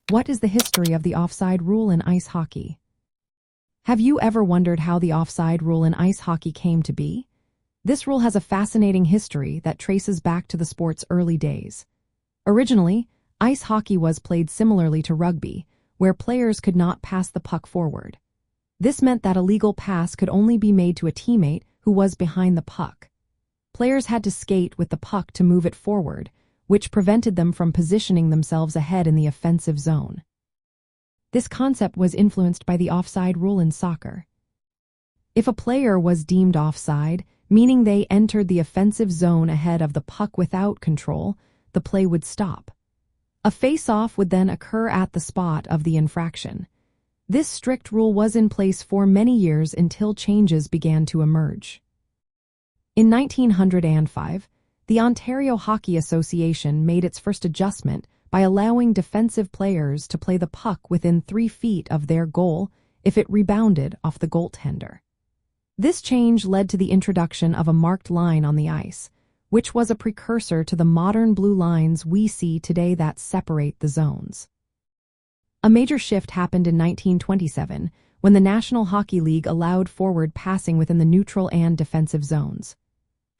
What is the history of the offside rule in ice hockey? Have you ever wondered how the offside rule in ice hockey came to be? This rule has a fascinating history that traces back to the sport's early days. Originally, ice hockey was played similarly to rugby, where players could not pass the puck forward. This meant that a legal pass could only be made to a teammate who was behind the puck. Players had to skate with the puck to move it forward, which prevented them from positioning themselves ahead in the offensive zone. This concept was influenced by the offside rule in soccer. If a player was deemed offside, meaning they entered the offensive zone ahead of the puck without control, the play would stop. A face-off would then occur at the spot of the infraction. This strict rule was in place for many years until changes began to emerge. In 1905, the Ontario Hockey Association made its first adjustment by allowing defensive players to play the puck within 3 feet of their goal if it rebounded off the goaltender. This change led to the introduction of a marked line on the ice, which was a precursor to the modern blue lines we see today that separate the zones. A major shift happened in 1927 when the National Hockey League allowed forward passing within the neutral and defensive zones.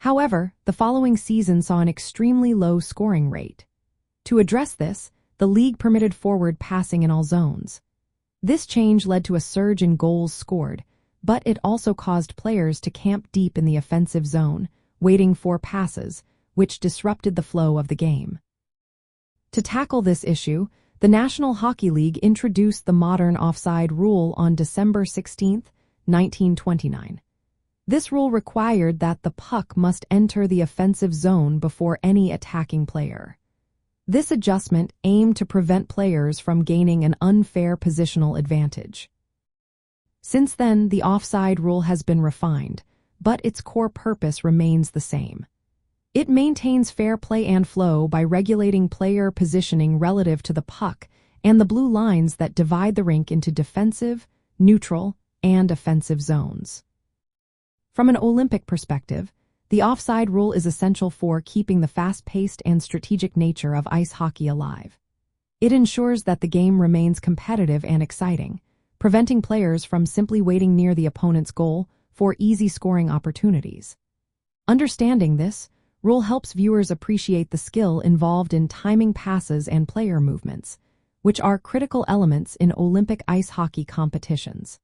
However, the following season saw an extremely low scoring rate. To address this, the league permitted forward passing in all zones. This change led to a surge in goals scored, but it also caused players to camp deep in the offensive zone, waiting for passes, which disrupted the flow of the game. To tackle this issue, the National Hockey League introduced the modern offside rule on December 16, 1929. This rule required that the puck must enter the offensive zone before any attacking player. This adjustment aimed to prevent players from gaining an unfair positional advantage. Since then, the offside rule has been refined, but its core purpose remains the same. It maintains fair play and flow by regulating player positioning relative to the puck and the blue lines that divide the rink into defensive, neutral, and offensive zones. From an Olympic perspective, the offside rule is essential for keeping the fast-paced and strategic nature of ice hockey alive. It ensures that the game remains competitive and exciting, preventing players from simply waiting near the opponent's goal for easy scoring opportunities. Understanding this rule helps viewers appreciate the skill involved in timing passes and player movements, which are critical elements in Olympic ice hockey competitions.